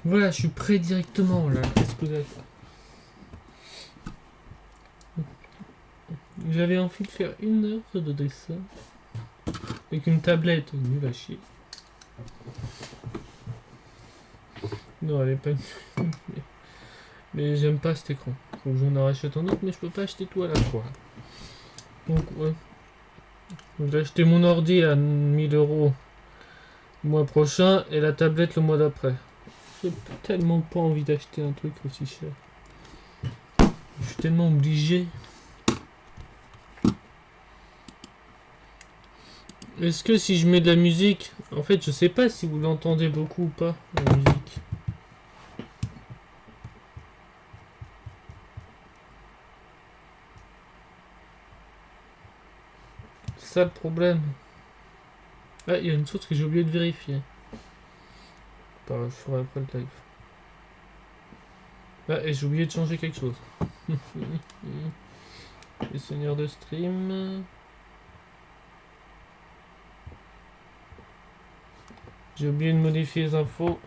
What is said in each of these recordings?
Voilà, je suis prêt directement là. Qu'est-ce que vous avez fait? J'avais envie de faire 1 heure de dessin avec une tablette nulle à chier. Non, elle est pas nulle. Mais j'aime pas cet écran. Faut que j'en rachète un autre, mais je peux pas acheter tout à la fois. Donc, ouais. J'ai acheté mon ordi à 1000 € le mois prochain et la tablette le mois d'après. J'ai tellement pas envie d'acheter un truc aussi cher. Je suis tellement obligé. Est-ce que si je mets de la musique... En fait, je sais pas si vous l'entendez beaucoup ou pas, la musique. C'est ça le problème. Ah, il y a une chose que j'ai oublié de vérifier. Je ferai après le live. Ah, et j'ai oublié de changer quelque chose. Les seigneurs de stream. J'ai oublié de modifier les infos.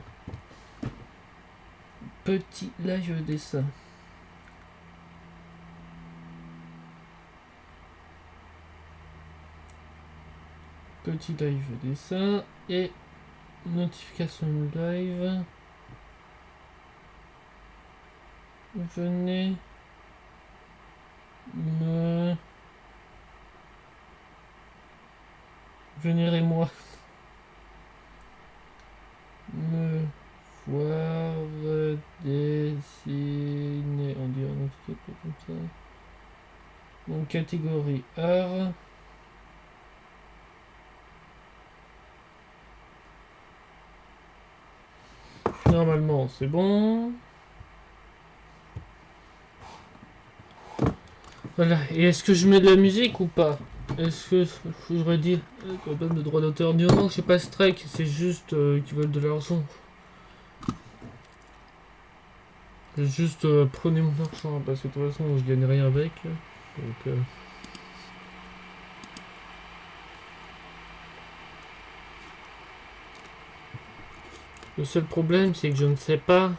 Petit live dessin. Petit live dessin et notification live. Venez me... Vénérez-moi. Me voir dessiner. On dirait un truc comme ça. Donc catégorie art. Normalement c'est bon. Voilà. Et est-ce que je mets de la musique ou pas? Est-ce que j'aurais dit problème de droit d'auteur? Non, c'est pas strike, c'est juste qu'ils veulent de l'argent. C'est juste prenez mon argent parce que de toute façon je gagne rien avec. Donc le seul problème c'est que je ne sais pas.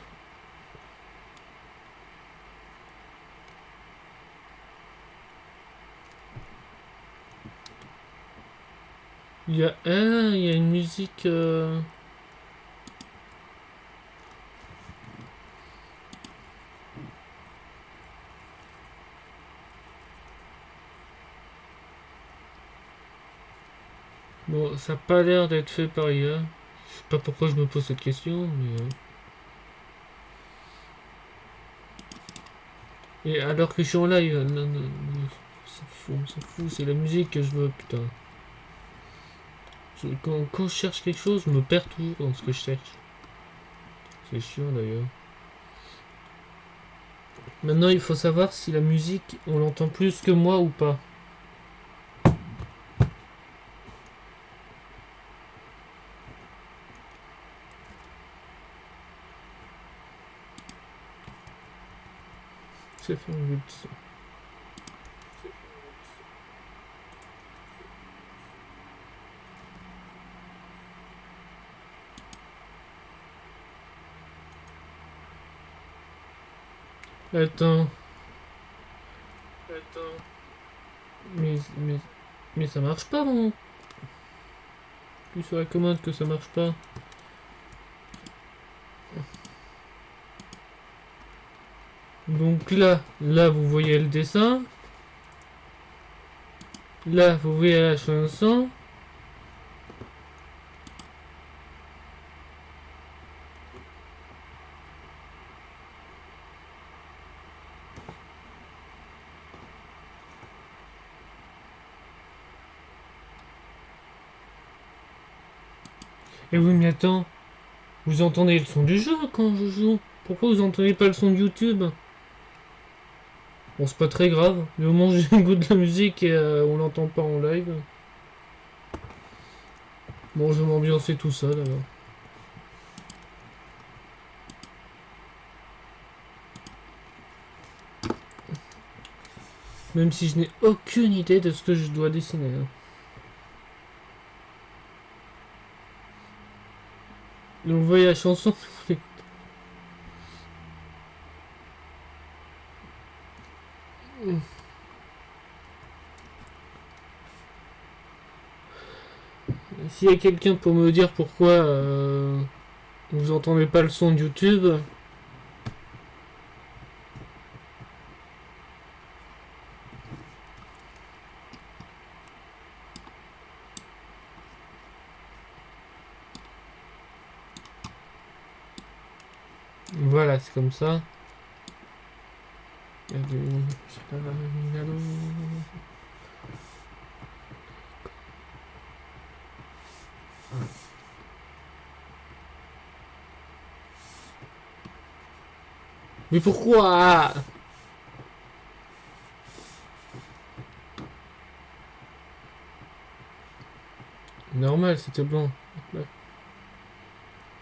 Il y a une musique. Bon, ça n'a pas l'air d'être fait par IA. Je sais pas pourquoi je me pose cette question, mais. Et alors que je suis en live, non, non, non, on s'en fout, c'est la musique que je veux, putain. Quand je cherche quelque chose, je me perds toujours dans ce que je cherche. C'est chiant d'ailleurs. Maintenant, il faut savoir si la musique, on l'entend plus que moi ou pas. C'est fait un but. Attends. Mais ça marche pas, mon. Plus sur la commande que ça marche pas. Donc là vous voyez le dessin. Là vous voyez la chanson. Et oui mais attends, vous entendez le son du jeu quand je joue. Pourquoi vous entendez pas le son de YouTube? Bon c'est pas très grave, mais au moins j'ai goût de la musique et on l'entend pas en live. Bon je vais m'ambiancer tout seul alors. Même si je n'ai aucune idée de ce que je dois dessiner. Hein. Donc vous voyez la chanson. S'il y a quelqu'un pour me dire pourquoi vous entendez pas le son de YouTube. Voilà, c'est comme ça. Mais pourquoi? Normal, c'était blanc. Bah,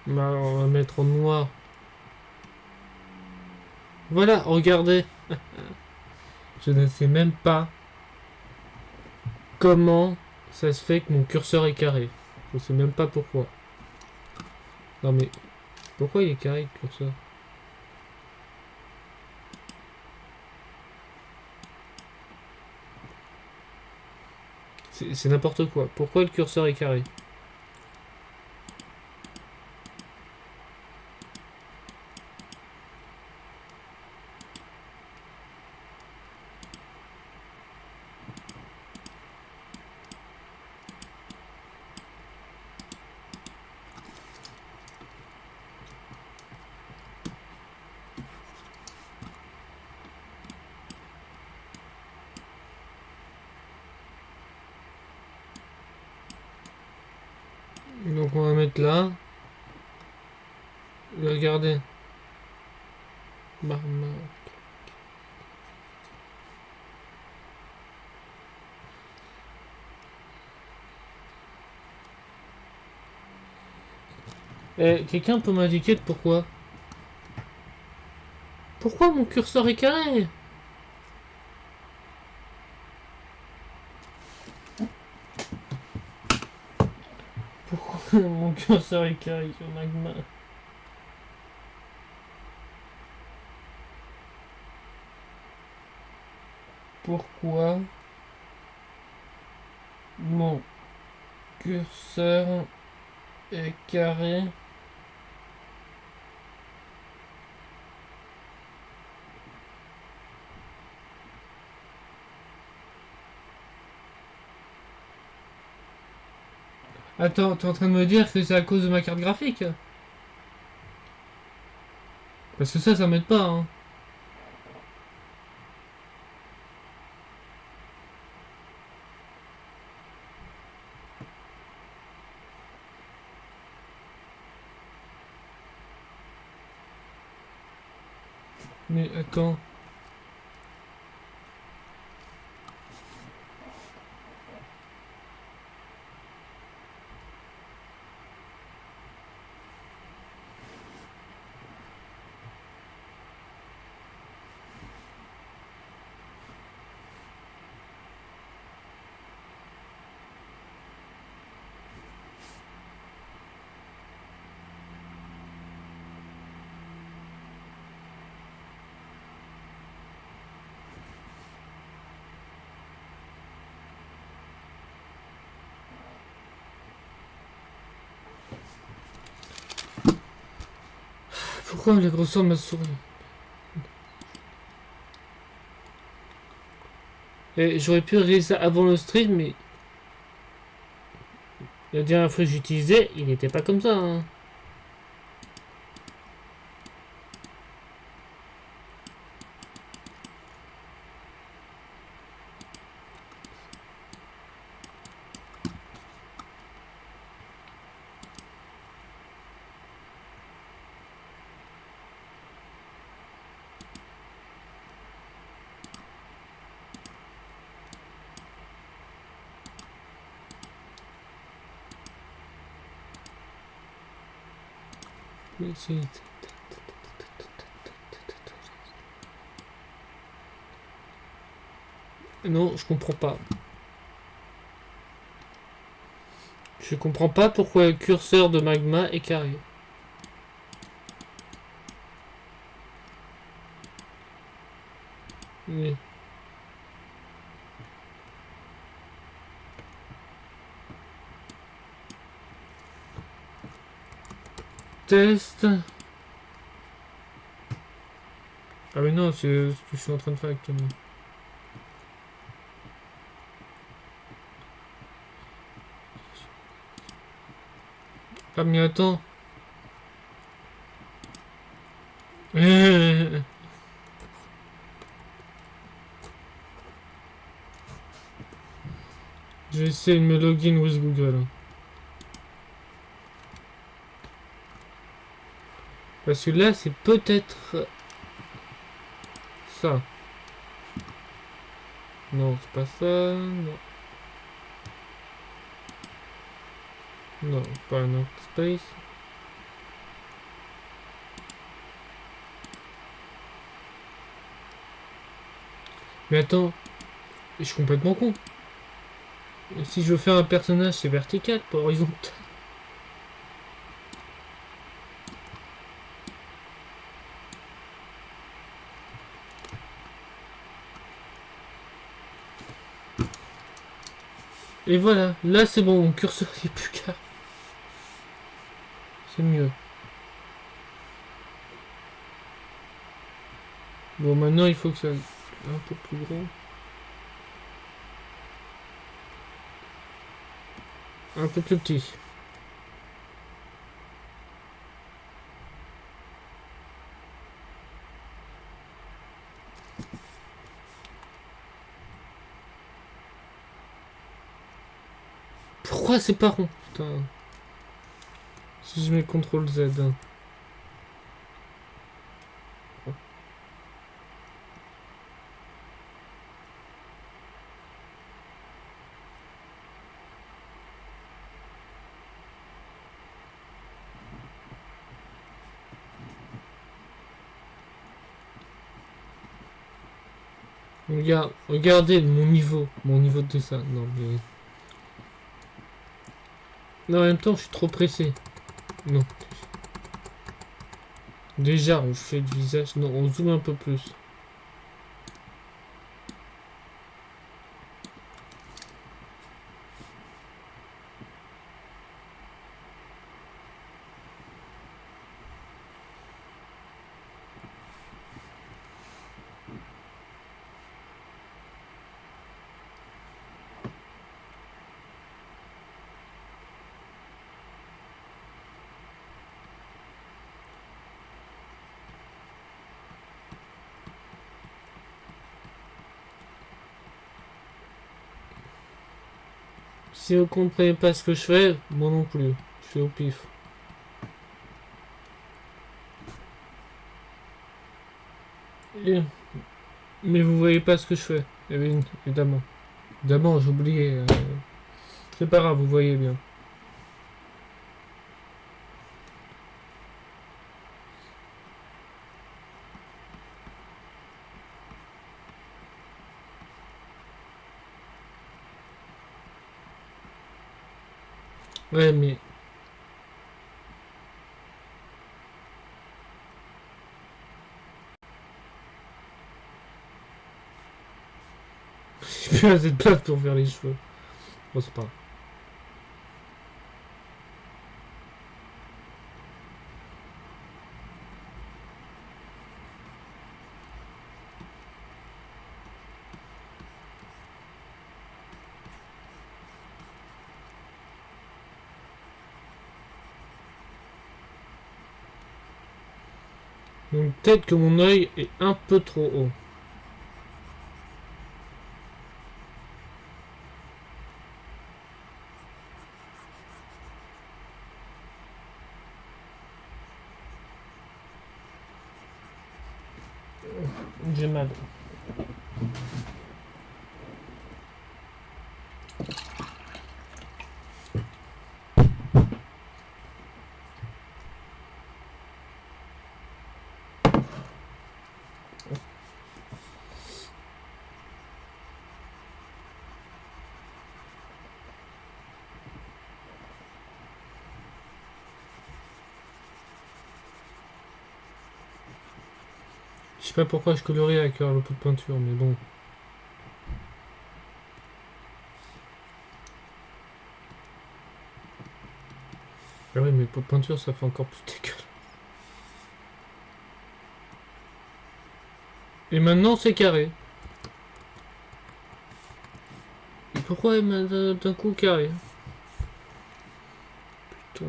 on va mettre en noir. Voilà, regardez. Je ne sais même pas comment ça se fait que mon curseur est carré. Je sais même pas pourquoi. Non mais, pourquoi il est carré le curseur? C'est n'importe quoi. Pourquoi le curseur est carré? Donc on va mettre là. Et regardez. Quelqu'un peut m'indiquer pourquoi? Pourquoi mon curseur est carré? Pourquoi mon curseur est carré sur Magma? Pourquoi mon curseur est carré? Attends, t'es en train de me dire que c'est à cause de ma carte graphique? Parce que ça m'aide pas, hein. Mais attends. Pourquoi la grosseur de ma souris? Et j'aurais pu régler ça avant le stream, mais la dernière fois que j'utilisais, il n'était pas comme ça, hein. Non, je comprends pas. Je comprends pas pourquoi le curseur de Magma est carré. Oui. test. Ah mais non, c'est ce que je suis en train de faire actuellement. Ah mais attends. Je vais essayer de me login with Google. Parce que là, c'est peut-être ça. Non, c'est pas ça. Non. Non, pas un workspace. Mais attends, je suis complètement con. Si je veux faire un personnage, c'est vertical, pas horizontal. Et voilà, là c'est bon, mon curseur il est plus carré. C'est mieux. Bon, maintenant il faut que ça aille un peu plus gros. Un peu plus petit. Pourquoi c'est pas rond? Putain. Si je mets CTRL Z. Regarde, regardez mon niveau de dessin. Non, mais... Non, en même temps, je suis trop pressé. Non. Déjà, on fait du visage. Non, on zoome un peu plus. Si vous comprenez pas ce que je fais, moi non plus. Je fais au pif. Et- Mais vous voyez pas ce que je fais. Évidemment. Évidemment, j'ai oublié. C'est pas grave, vous voyez bien. Ouais, mais... J'ai plus assez de place pour faire les cheveux. Bon, c'est pas grave. Donc peut-être que mon œil est un peu trop haut. J'ai mal. Je sais pas pourquoi je colorie avec le pot de peinture, mais bon. Ah ouais, mais pour peinture, ça fait encore plus dégueulasse. Et maintenant, c'est carré. Et pourquoi d'un coup carré? Putain.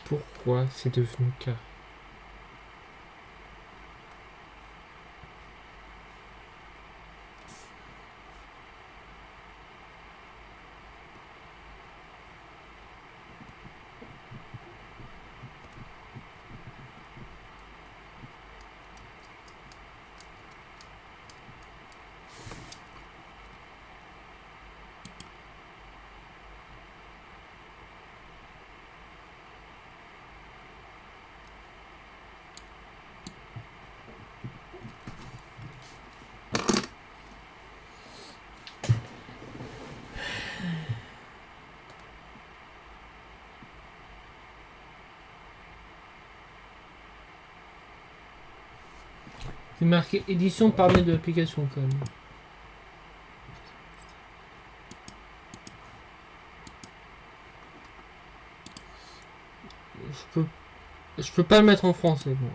Pourquoi c'est devenu carré? C'est marqué édition par mail de l'application quand même. Je peux pas le mettre en français. Bon.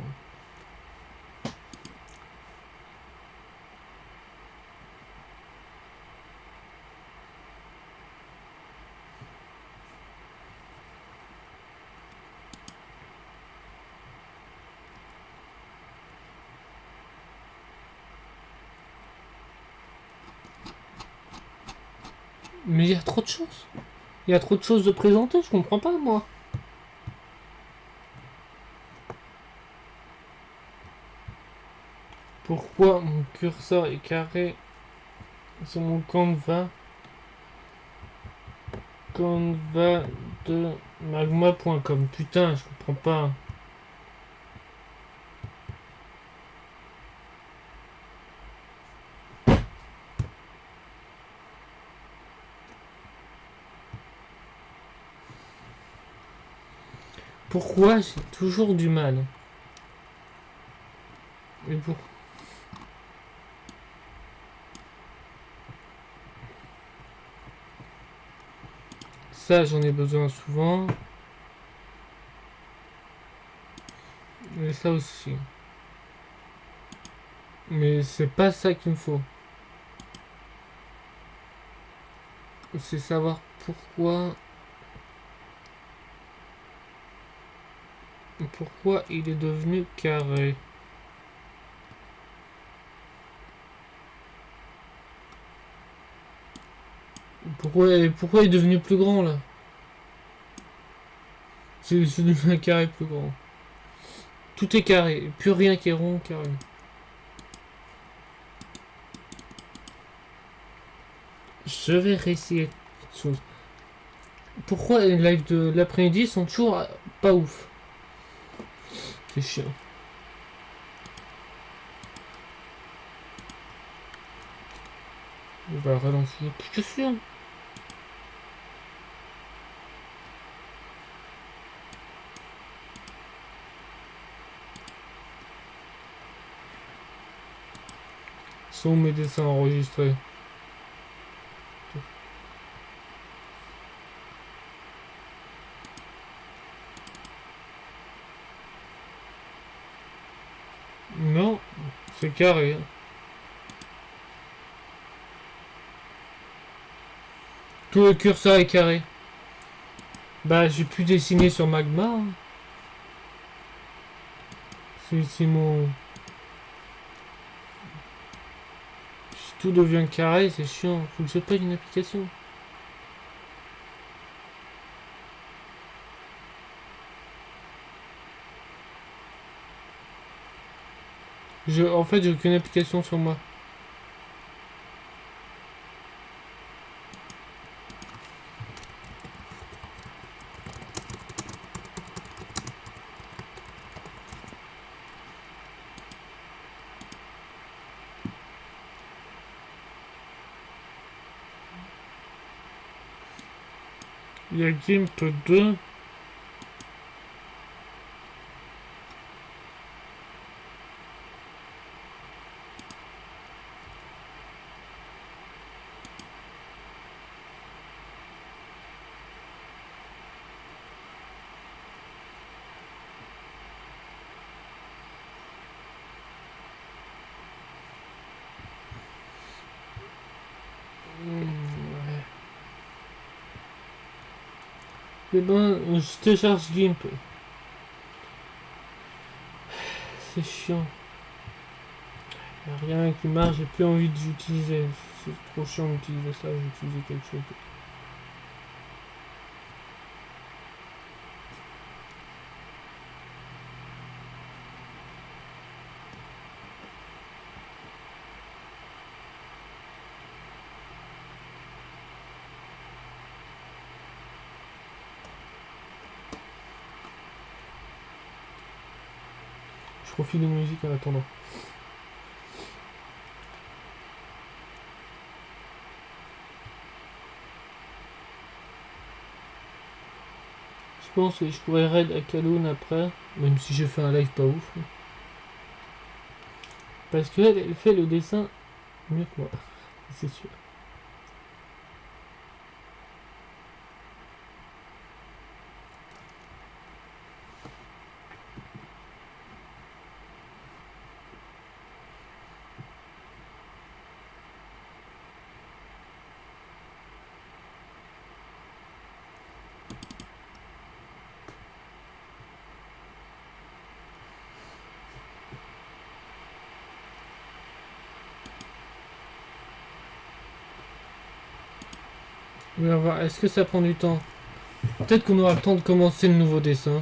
Mais il y a trop de choses. Il y a trop de choses de présenter, je comprends pas moi. Pourquoi mon curseur est carré sur mon Canva de magma.com? Putain, je comprends pas. Pourquoi j'ai toujours du mal? Et pour... Ça, j'en ai besoin souvent. Et ça aussi. Mais c'est pas ça qu'il me faut. C'est savoir pourquoi... Pourquoi il est devenu carré. Pourquoi il est devenu plus grand là? C'est devenu un carré plus grand. Tout est carré, plus rien qui est rond, carré. Je vais réessayer quelque chose. Pourquoi les lives de l'après-midi sont toujours pas ouf? C'est chiant. On va relancer l'application. Sont mes dessins enregistrés. Non, c'est carré. Tout le curseur est carré. Bah, j'ai pu dessiner sur Magma. Hein. C'est mon... Si tout devient carré, c'est chiant. Faut que je paye une application. En fait, j'ai aucune application sur moi. Il y a GIMP 2. Eh ben, je télécharge GIMP. C'est chiant. Y a rien qui marche, j'ai plus envie d'utiliser. C'est trop chiant d'utiliser ça, j'ai utilisé quelque chose. Je profite de musique en attendant. Je pense que je pourrais raid à Kaloun après, même si j'ai fait un live pas ouf. Parce qu'elle elle fait le dessin mieux que moi, c'est sûr. On va voir, est-ce que ça prend du temps? Peut-être qu'on aura le temps de commencer le nouveau dessin.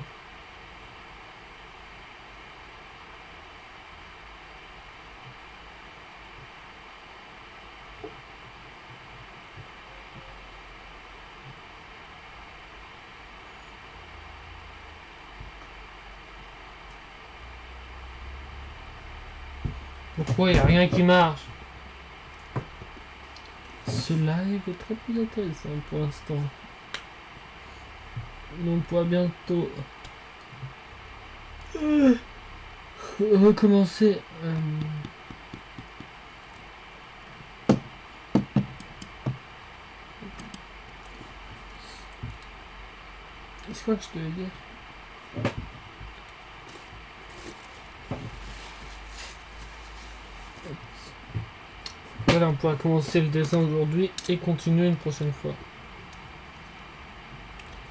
Pourquoi il n'y a rien qui marche? Ce live est très plus intéressant pour l'instant. On pourra bientôt recommencer. Je crois que je devais dire. Voilà, on pourra commencer le dessin aujourd'hui et continuer une prochaine fois.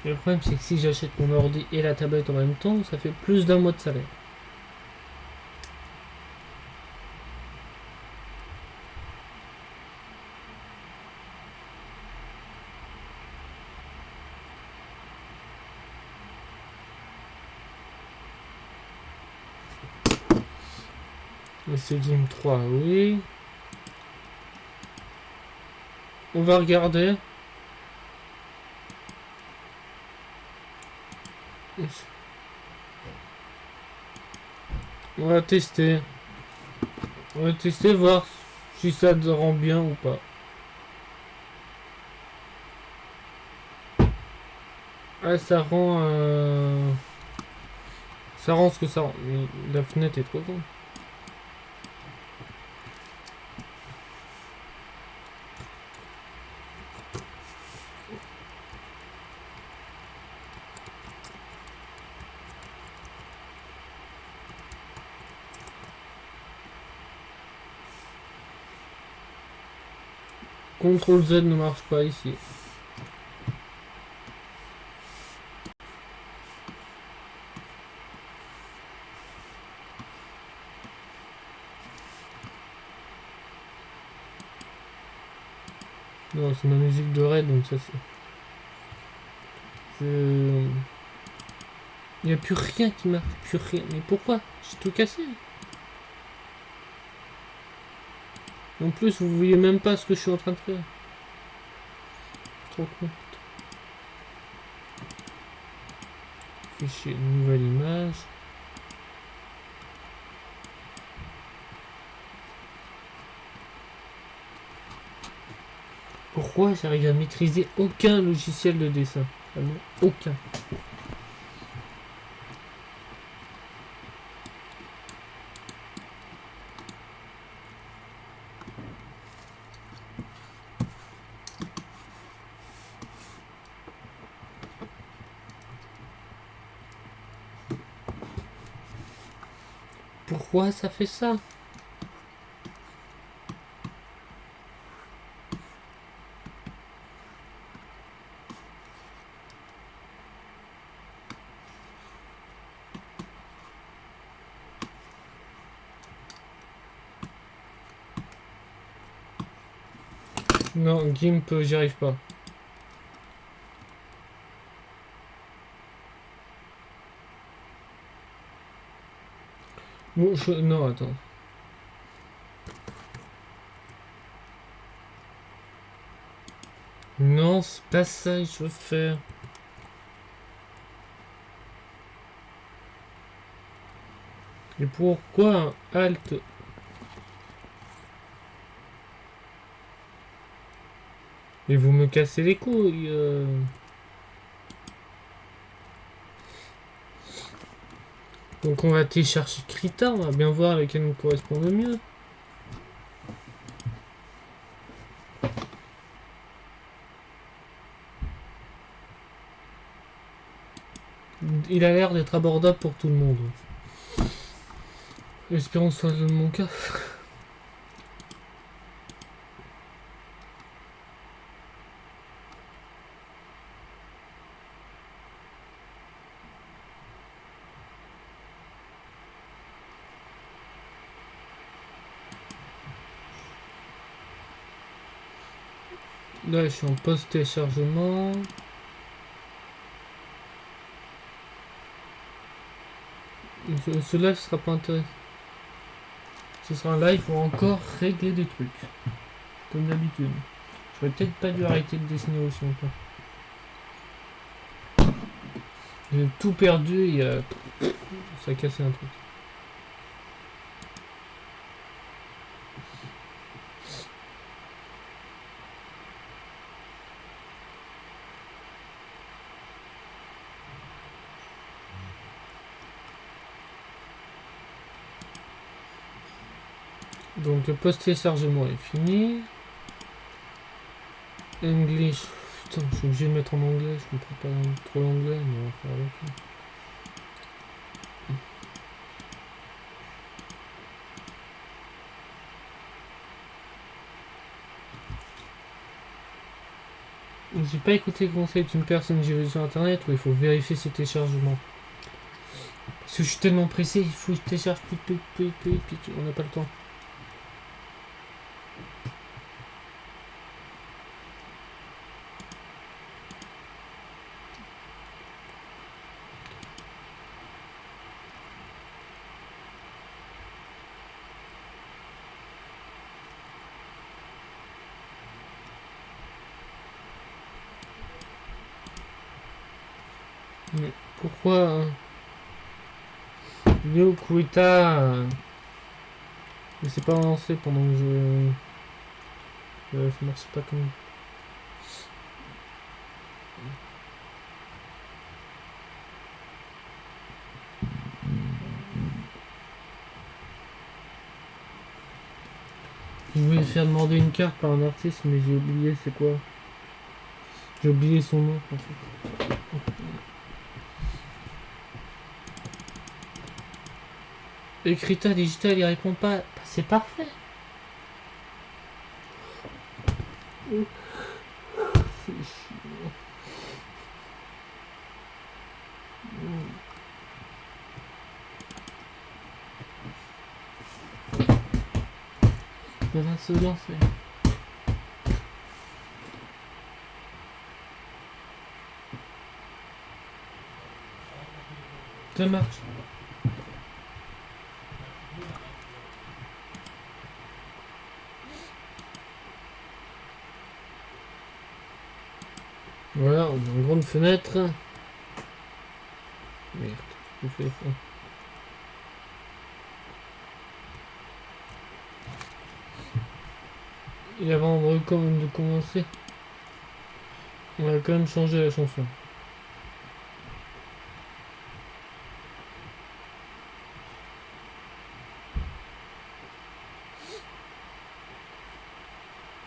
Et le problème, c'est que si j'achète mon ordi et la tablette en même temps, ça fait plus d'un mois de salaire. Et c'est Game 3, oui. On va regarder. On va tester. On va tester, voir si ça te rend bien ou pas. Ah, ça rend... Ça rend ce que ça rend. La fenêtre est trop grande. CTRL Z ne marche pas ici. Non, c'est ma musique de raid, donc ça c'est... Il n'y a plus rien qui marche, plus rien. Mais pourquoi? J'ai tout cassé. En plus, vous voyez même pas ce que je suis en train de faire. Trop con. Fichier, nouvelle image. Pourquoi j'arrive à maîtriser aucun logiciel de dessin? Vraiment, aucun. Pourquoi ça fait ça? Non, Gimp, j'y arrive pas. Bon, non, attends. Non, c'est pas ça que je veux faire. Et pourquoi un Alt? Et vous me cassez les couilles. Donc on va télécharger Krita, on va bien voir lequel nous correspond le mieux. Il a l'air d'être abordable pour tout le monde. Espérons que ce soit mon cas. Là, je suis en post-téléchargement. Ce live sera pas intéressant. Ce sera un live pour encore régler des trucs. Comme d'habitude. J'aurais peut-être pas dû arrêter de dessiner aussi longtemps. J'ai tout perdu et ça a cassé un truc. Donc le post-téléchargement est fini. English. Putain, je suis obligé de mettre en anglais, je comprends pas trop l'anglais, mais on va faire avec. J'ai pas écouté le conseil d'une personne que j'ai vu sur internet où il faut vérifier ses téléchargements. Parce que je suis tellement pressé, il faut que je télécharge plus, on n'a pas le temps. Mais pourquoi Yo Kurita ne s'est pas lancé pendant que ça marche pas comme. Je voulais faire demander une carte par un artiste, mais j'ai oublié c'est quoi. J'ai oublié son nom en fait. Écrita digital, il répond pas. Bah, c'est parfait. C'est chiant. Il va se lancer. Ça marche. Voilà, on a une grande fenêtre. Merde, je fais ça. Et avant de commencer, on va quand même changer la chanson.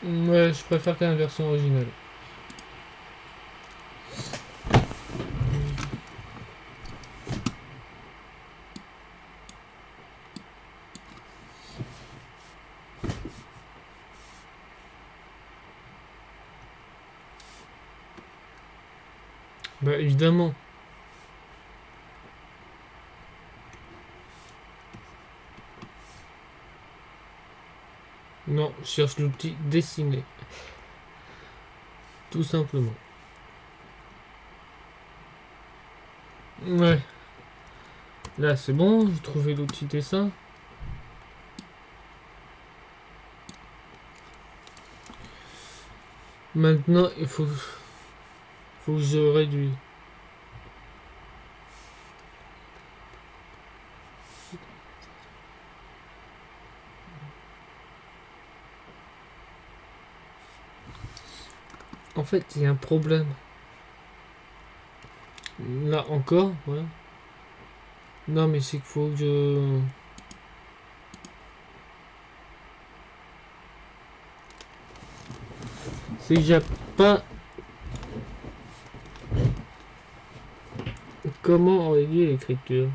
Ouais, je préfère quand même la version originale. Bah évidemment. Non, je cherche l'outil dessiner. Tout simplement. Ouais. Là, c'est bon. J'ai trouvé l'outil dessin. Maintenant, il faut que je réduise. En fait, il y a un problème. Là encore, ouais. Non, mais c'est qu'il faut que je... C'est que j'ai pas... Comment enrayer l'écriture?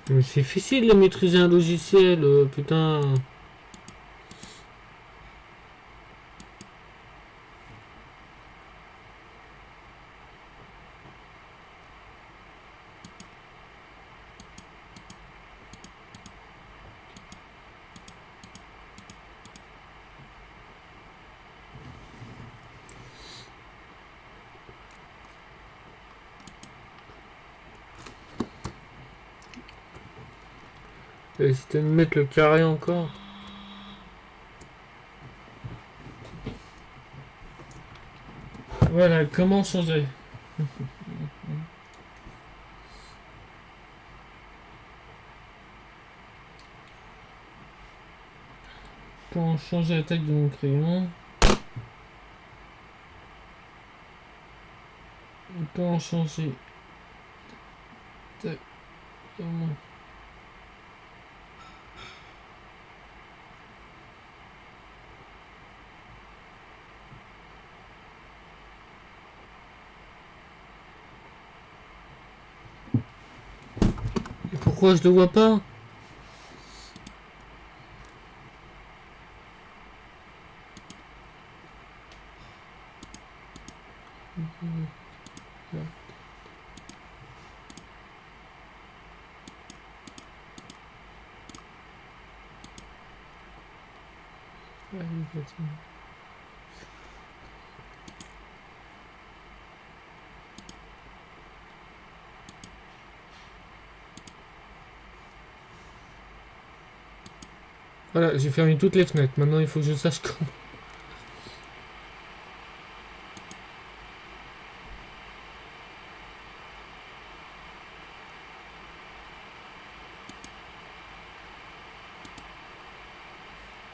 Mais c'est difficile de maîtriser un logiciel, putain. C'était de mettre le carré encore. Voilà, comment changer? Comment changer la taille de mon crayon? Comment changer? Tac. Et pourquoi je le vois pas? Voilà, j'ai fermé toutes les fenêtres. Maintenant, il faut que je sache comment.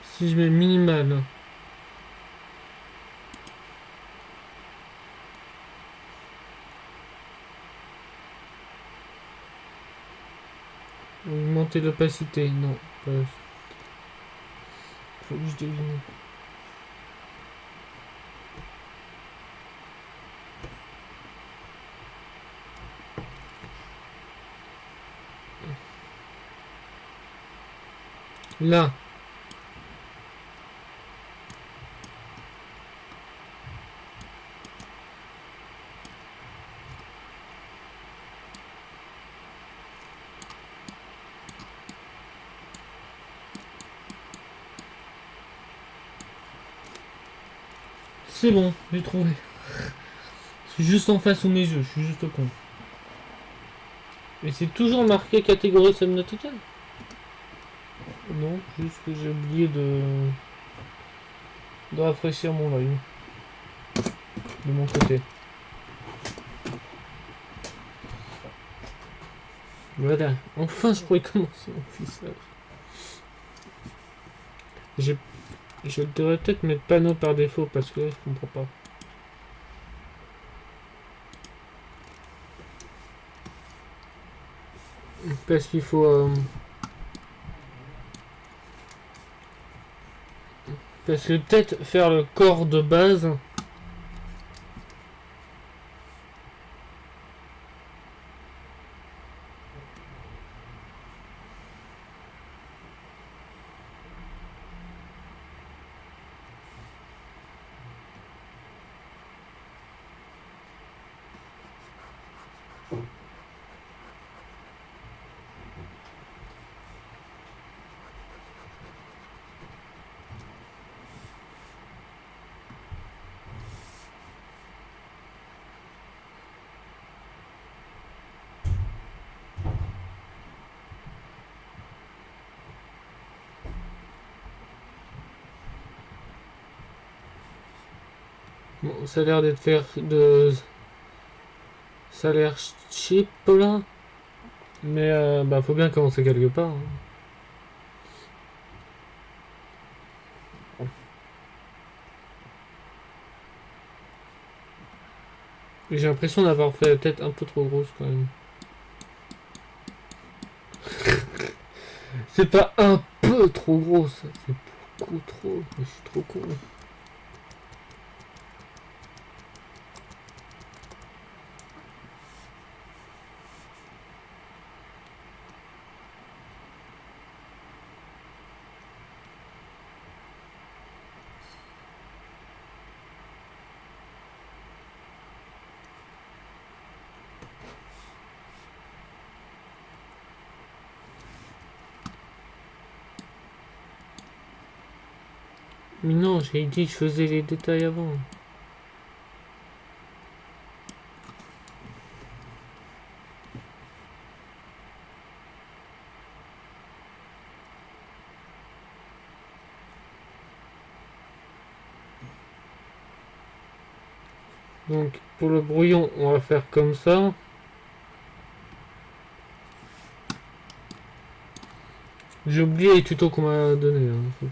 Si je mets minimal. Augmenter l'opacité. Non. Pas... Faut que je devine. Là. C'est bon, j'ai trouvé. C'est juste en face sous mes yeux, je suis juste con. Et c'est toujours marqué catégorie subnauticale? Non, juste que j'ai oublié de rafraîchir mon œil. De mon côté. Voilà, enfin je pourrais commencer mon fissage. Je devrais peut-être mettre panneau par défaut parce que là, je comprends pas. Parce qu'il faut... parce que peut-être faire le corps de base... Bon, ça a l'air d'être faire de... Ça a l'air cheap là. Mais bah faut bien commencer quelque part. Hein. J'ai l'impression d'avoir fait la tête un peu trop grosse quand même. C'est pas un peu trop grosse, c'est beaucoup trop. Je suis trop con. Mais non, j'ai dit que je faisais les détails avant. Donc pour le brouillon, on va faire comme ça. J'ai oublié les tutos qu'on m'a donné. Hein.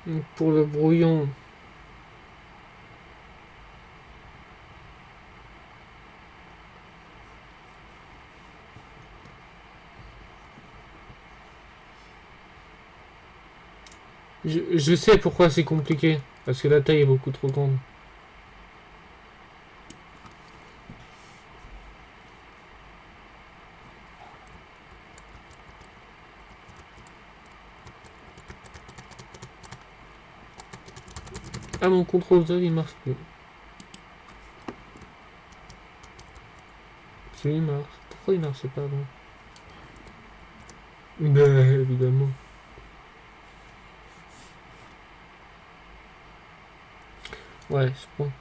Donc pour le brouillon, je sais pourquoi c'est compliqué. Parce que la taille est beaucoup trop grande. Ah, mon contrôle Z il marche plus. Si il marche. Pourquoi il marchait pas avant? Ben évidemment. Ouais, je crois.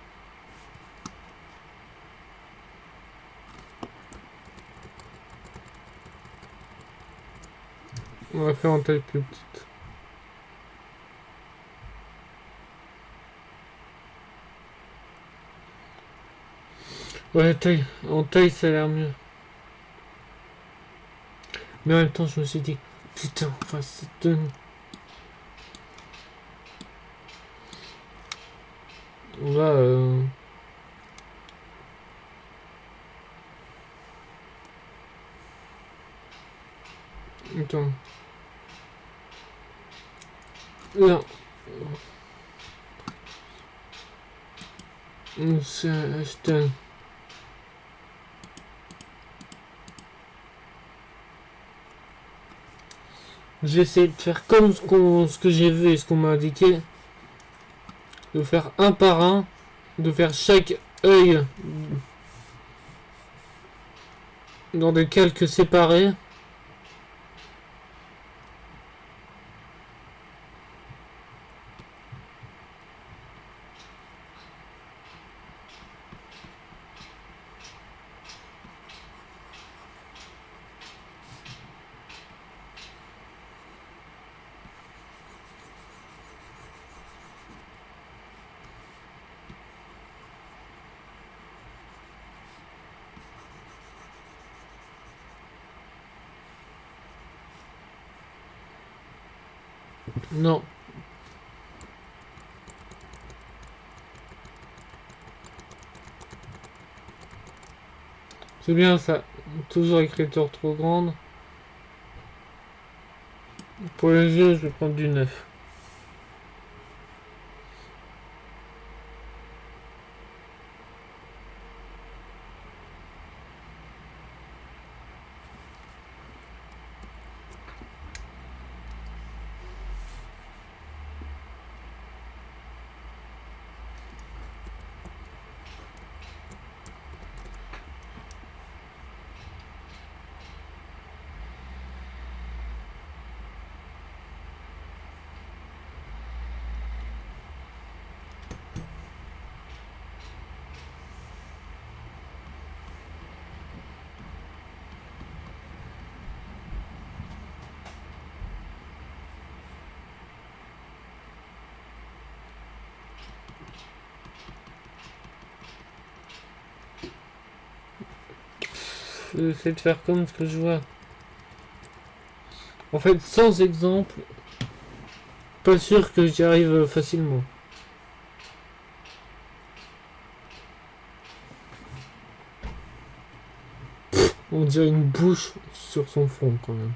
On va faire en taille plus petite. Ouais, taille. En taille, ça a l'air mieux. Mais en même temps, je me suis dit, putain, enfin, c'est un... On va... Attends. Non. C'est un... J'essaie de faire comme ce que j'ai vu et ce qu'on m'a indiqué. De faire un par un. De faire chaque œil dans des calques séparés. Non. C'est bien ça. Toujours écriture trop grande. Pour les yeux, je vais prendre du 9. J'essaie de faire comme ce que je vois. En fait, sans exemple, pas sûr que j'y arrive facilement. On dirait une bouche sur son front quand même.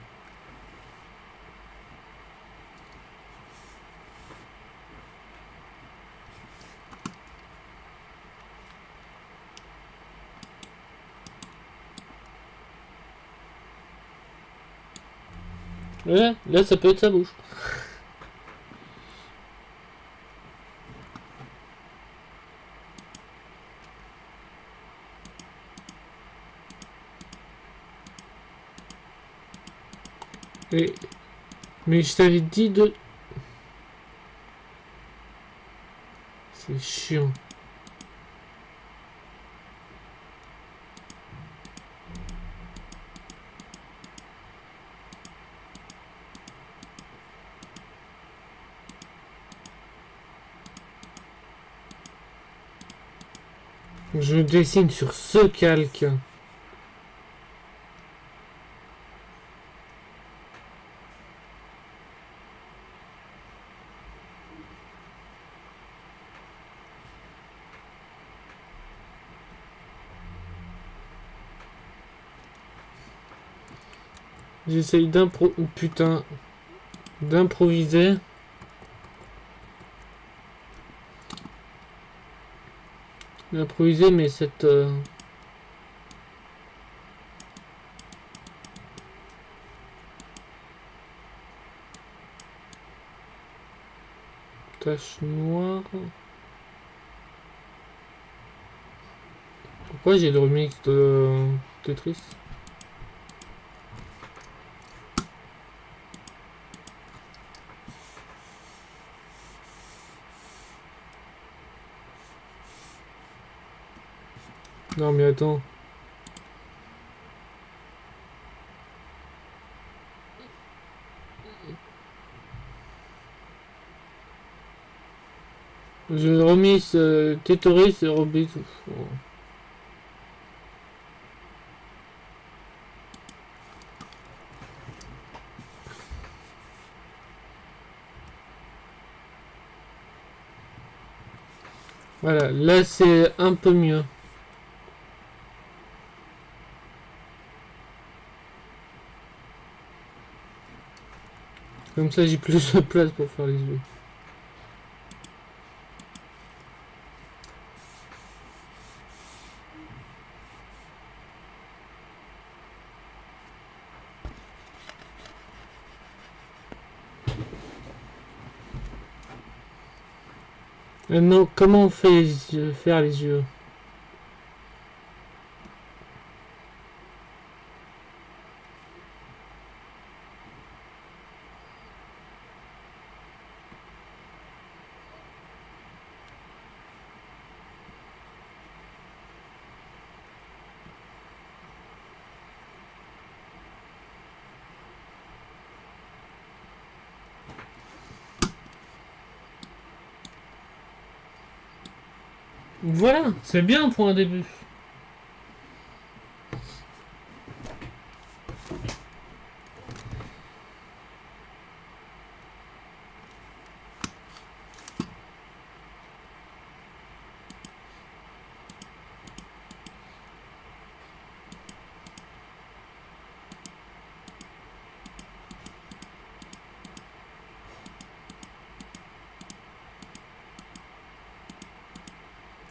Ouais, là ça peut être sa bouche. Et... Mais je t'avais dit de... C'est chiant. Je dessine sur ce calque. J'essaye d'improviser. D'improviser, mais cette... tache noire... Pourquoi j'ai le remix de Tetris? Non mais attends. Je remis Tetris et Robit. Voilà, là c'est un peu mieux. Comme ça j'ai plus de place pour faire les yeux. Non, comment on fait faire les yeux? Voilà, c'est bien pour un début.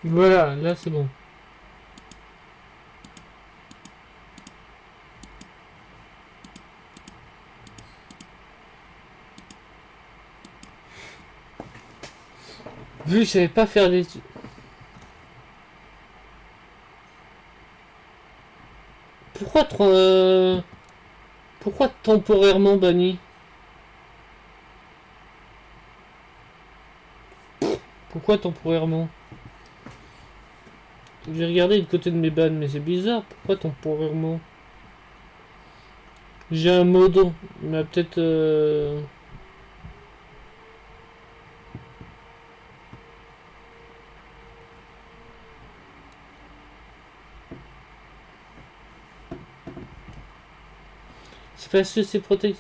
Voilà, là c'est bon. Vu que je savais pas faire des... Pourquoi pourquoi temporairement banni? Pourquoi temporairement? J'ai regardé du côté de mes bans, mais c'est bizarre. Pourquoi temporairement? J'ai un mode. Mais peut-être... C'est parce que c'est protect...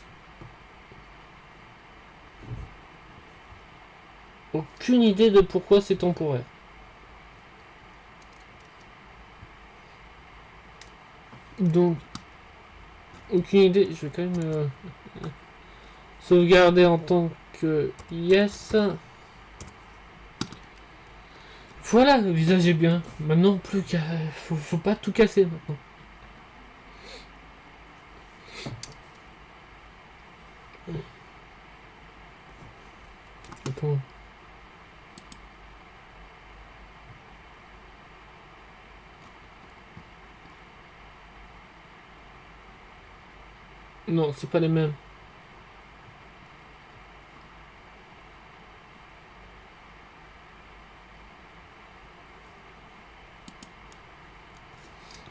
Aucune idée de pourquoi c'est temporaire. Donc, aucune idée. Je vais quand même sauvegarder en tant que yes. Voilà, le visage est bien. Maintenant, plus qu'à... Faut pas tout casser maintenant. Attends. Non, c'est pas les mêmes.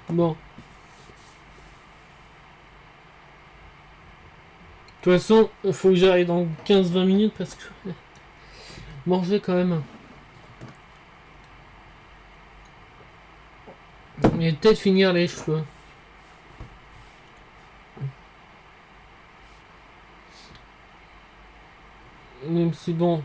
Bon. De toute façon, il faut que j'arrive dans 15-20 minutes parce que... Manger quand même. Et peut-être finir les cheveux. Même si bon...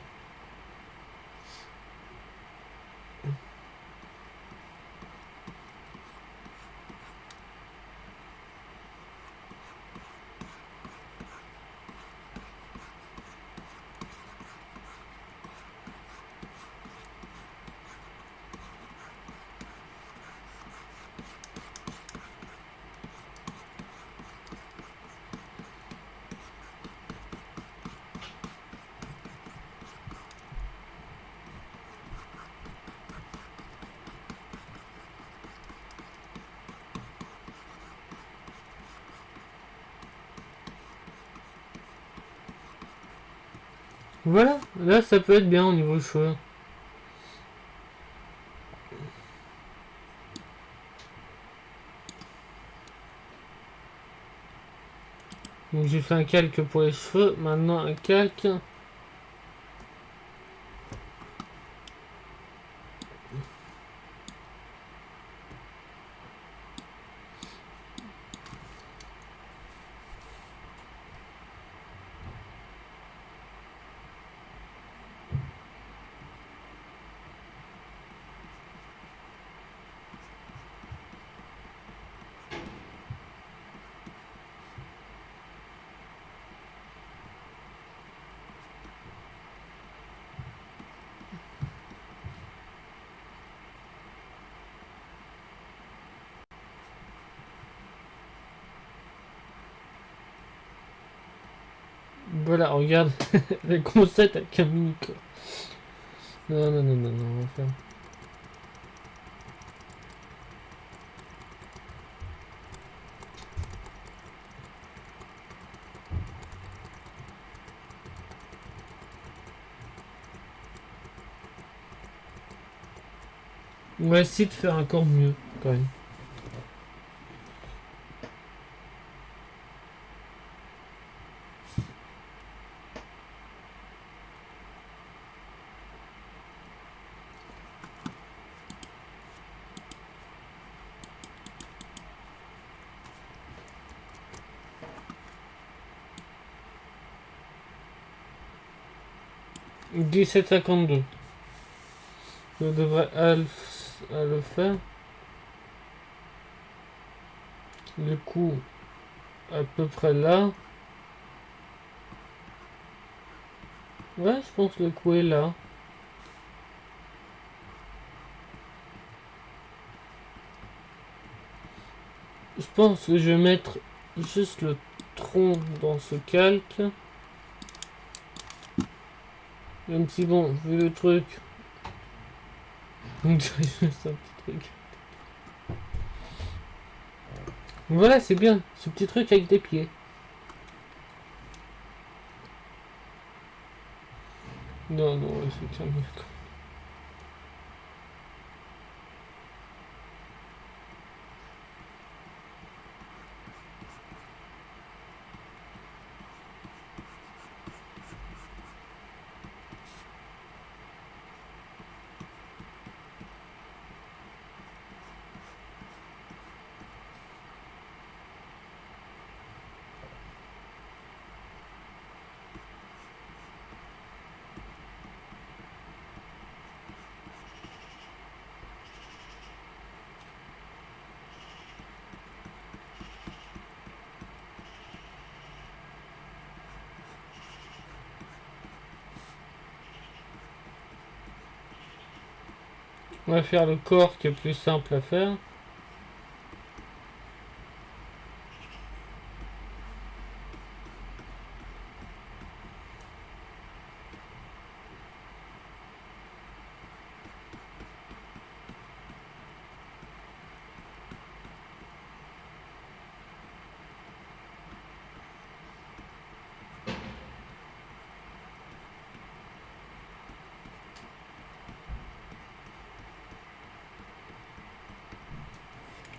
Voilà, là ça peut être bien au niveau cheveux. Donc j'ai fait un calque pour les cheveux, maintenant un calque. Voilà, regarde le concept avec un mini corps. Non, non, non, non, non, on va faire. On va essayer de faire encore mieux quand même. « 17,52. Je devrais à le faire. Le coup à peu près là. Ouais, je pense que le coup est là. pense que je vais mettre juste le tronc dans ce calque. Même si bon, vu le truc. On dirait juste un petit truc. Voilà, c'est bien. Ce petit truc avec des pieds. Non, non, c'est calme. On va faire le corps qui est plus simple à faire.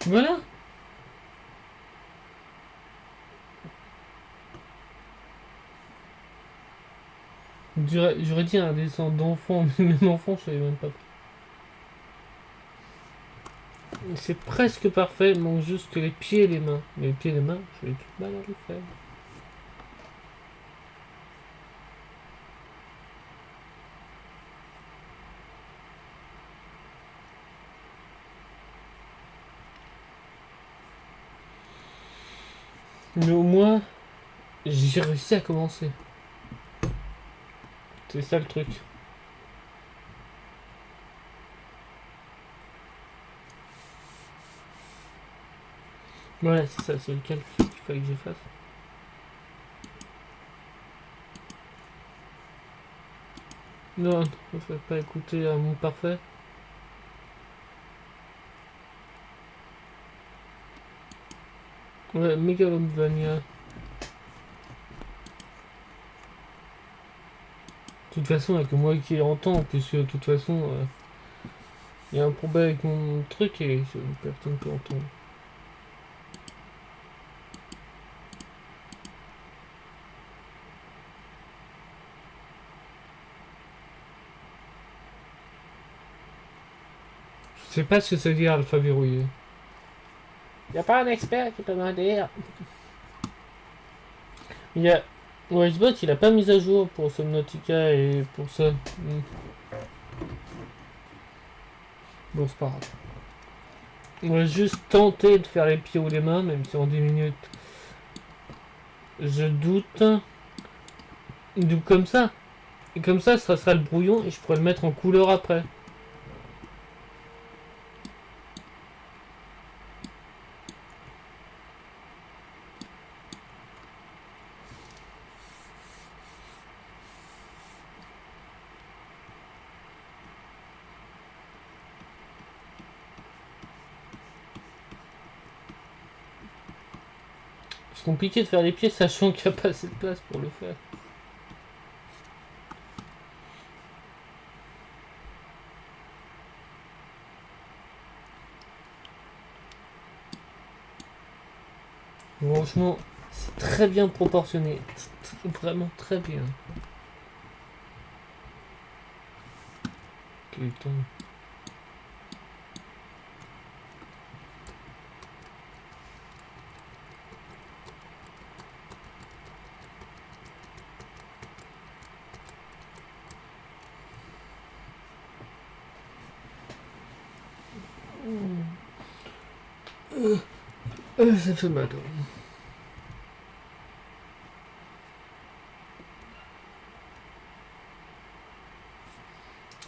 Voilà. J'aurais dit un dessin d'enfant, mais même enfant, je savais même pas. C'est presque parfait, il manque juste les pieds et les mains. Mais les pieds et les mains, je vais du mal à le faire. Mais au moins, j'ai réussi à commencer. C'est ça le truc. Voilà, c'est ça, c'est le calque qu'il fallait que je fasse. Non, ne faites pas écouter un mot parfait. Ouais, Megalovania. De toute façon, il n'y a que moi qui l'entends, puisque de toute façon, il y a un problème avec mon truc et personne peut entendre. Je sais pas ce que ça veut dire alpha verrouillé. Y a pas un expert qui peut m'en dire. Il y a. Wisebot, il a pas mis à jour pour Subnautica et pour ça. Bon, c'est pas grave. On va juste tenter de faire les pieds ou les mains, même si en 10 minutes. Je doute. Donc comme ça. Et comme ça sera le brouillon et je pourrais le mettre en couleur après. C'est compliqué de faire les pieds sachant qu'il n'y a pas assez de place pour le faire. Franchement, c'est très bien proportionné. Vraiment très bien. Quel temps. Ça fait mal.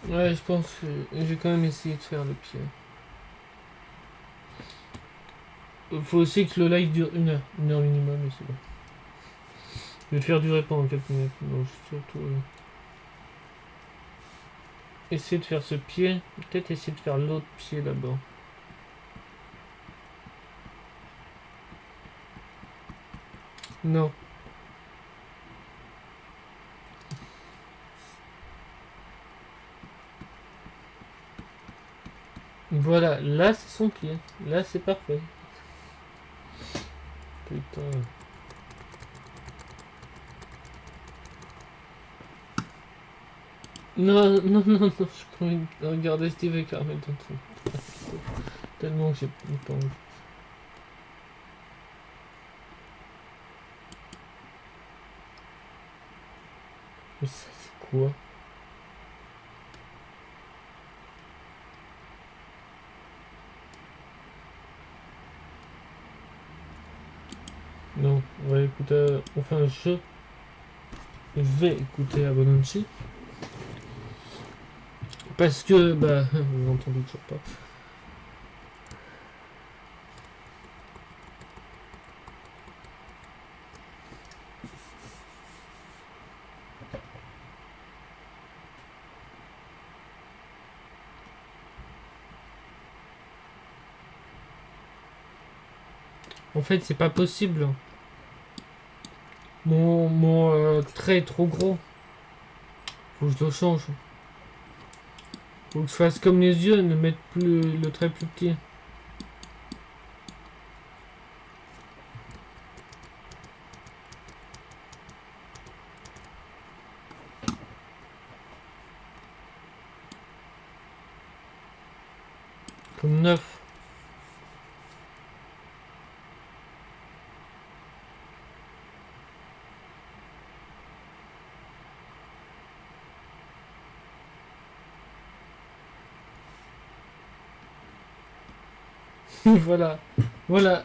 Ouais, je pense que je vais quand même essayer de faire le pied. faut aussi que le live dure une heure minimum, et c'est bon. Je vais faire durer pendant 4 minutes. Non, surtout. Essayer de faire ce pied. Peut-être essayer de faire l'autre pied d'abord. Non. Voilà, là c'est son pied. Là c'est parfait. Putain. Non, non, non, non, je pas envie de regarder Steve et Carmel Thompson. Tellement que j'ai pas envie. Mais ça c'est quoi? Non, on va écouter. Enfin, je vais écouter Abonanchi. Parce que, bah, vous entendez toujours pas. En fait, c'est pas possible. Mon trait est trop gros. Faut que je le change. Faut que je fasse comme les yeux, ne mettre plus le trait plus petit. Comme 9. Voilà. Voilà.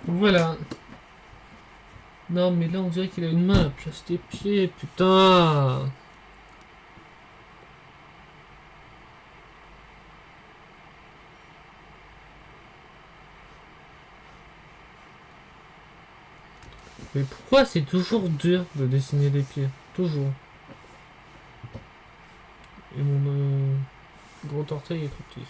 Voilà. Non, mais là, on dirait qu'il a une main à la place des pieds. Putain. Mais pourquoi c'est toujours dur de dessiner des pieds? Toujours. Et mon gros orteil est trop petit.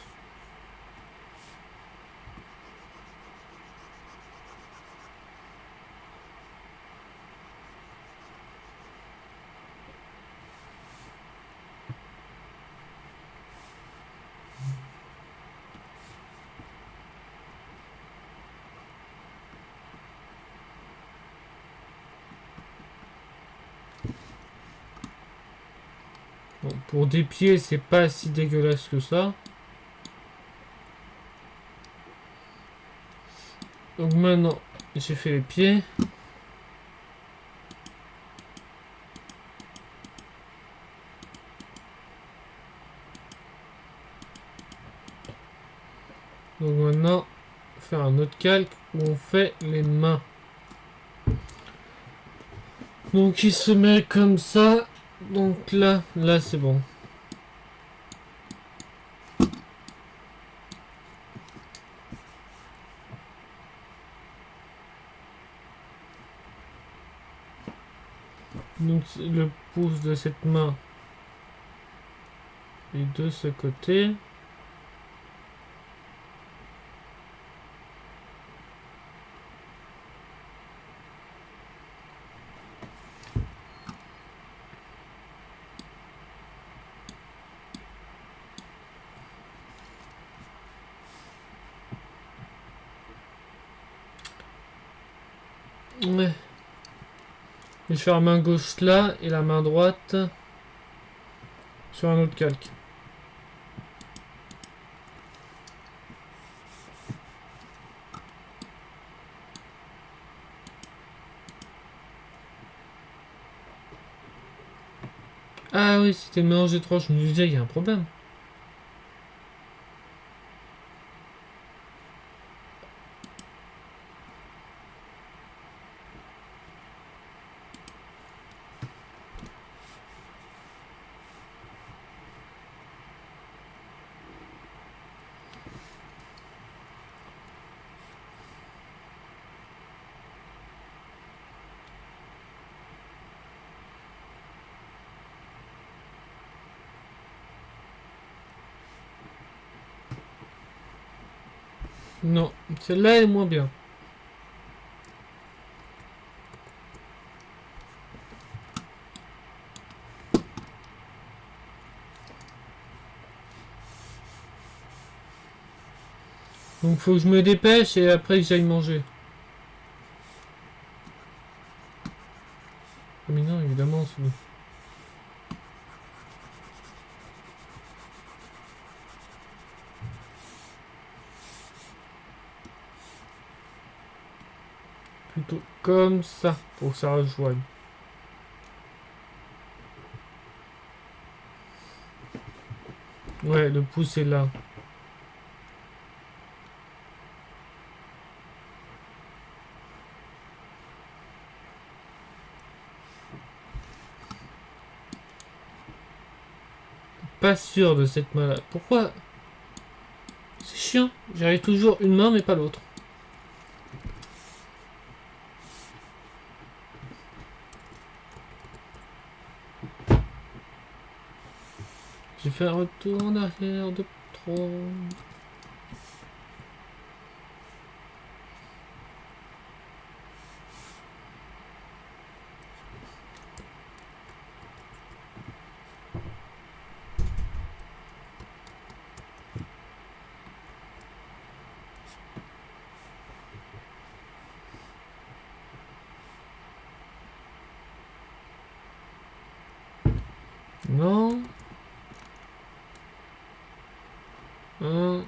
Bon, pour des pieds, c'est pas si dégueulasse que ça. Donc maintenant, j'ai fait les pieds. Donc maintenant, faire un autre calque où on fait les mains. Donc il se met comme ça. Donc là c'est bon. Donc le pouce de cette main est de ce côté. Ouais. Je vais faire la main gauche là et la main droite sur un autre calque. Ah oui, c'était le mélange des trois. Je me disais, il y a un problème. Non, celle-là est moins bien. Donc faut que je me dépêche et après que j'aille manger. Mais non, évidemment, c'est... Plutôt comme ça, pour que ça rejoigne. Ouais, le pouce est là. Pas sûr de cette main-là. Pourquoi? C'est chiant. J'arrive toujours une main, mais pas l'autre. J'ai fait un retour en arrière de trop. Non. Un.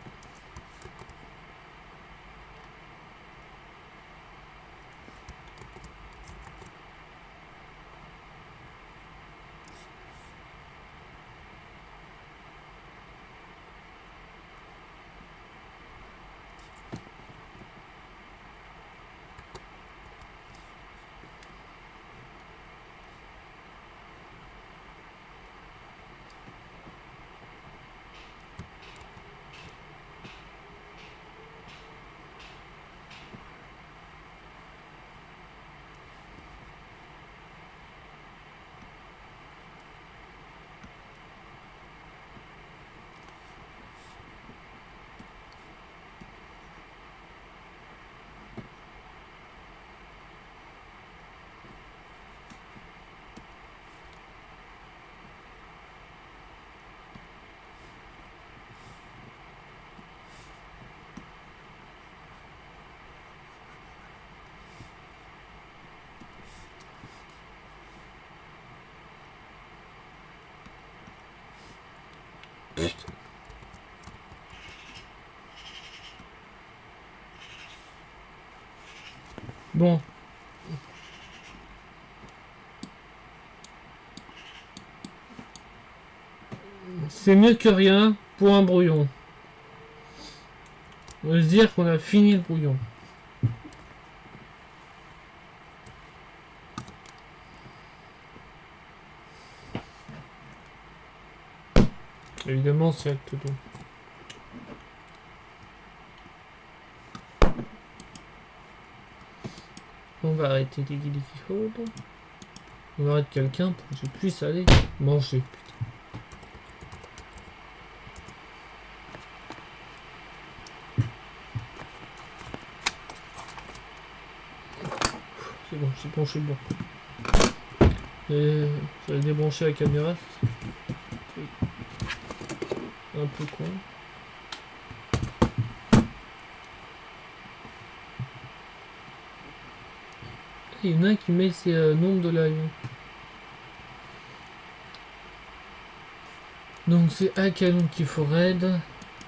Bon. C'est mieux que rien pour un brouillon. On va se dire qu'on a fini le brouillon. Évidemment, c'est acte don. On va arrêter les guillis hold. On va arrêter quelqu'un pour que je puisse aller manger. C'est bon, j'ai branché le bon. Et j'avais débranché la caméra. Un peu con. Il y en a un qui met ses nombres de live. Donc c'est un canon qu'il faut raid.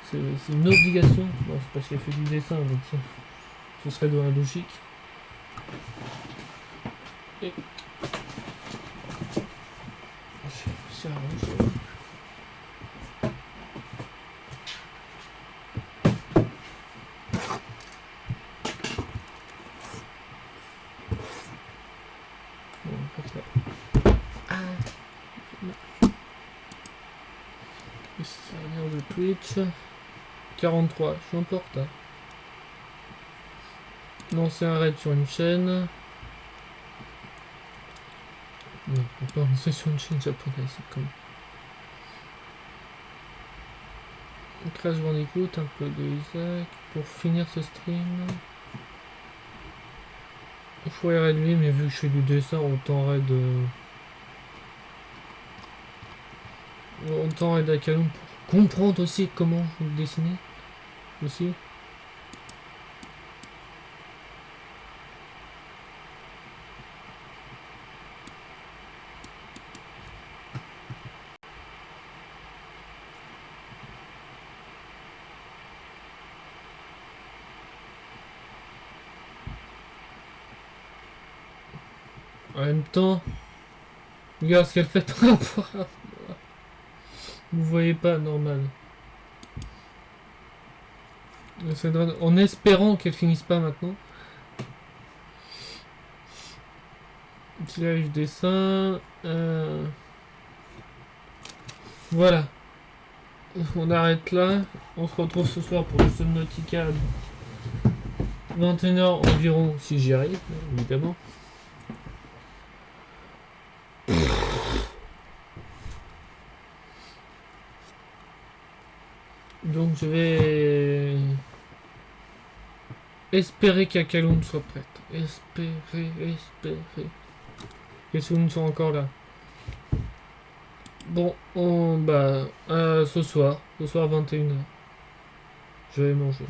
C'est une obligation. Bon, c'est parce qu'elle fait du dessin, donc ça, ce serait de la logique. Et... c'est arrangé. De Twitch 43, je suis un peu en retard. Lancer un raid sur une chaîne. Non, on peut lancer sur une chaîne japonaise, c'est comme. Crash Bandicoot, un peu de Isaac, pour finir ce stream. Il faut réduire, mais vu que je fais du dessin, autant raid à Calum pour comprendre aussi comment dessiner aussi. En même temps, regarde ce qu'elle fait par rapport à moi. Vous voyez pas, normal. En espérant qu'elle finisse pas maintenant. Petit live dessin. Voilà. On arrête là. On se retrouve ce soir pour le Subnautica. 21h environ, si j'y arrive, évidemment. Donc je vais espérer qu'Akalum soit prête. Espérer. Et Soun sont encore là. Bon, ce soir 21h. Je vais manger.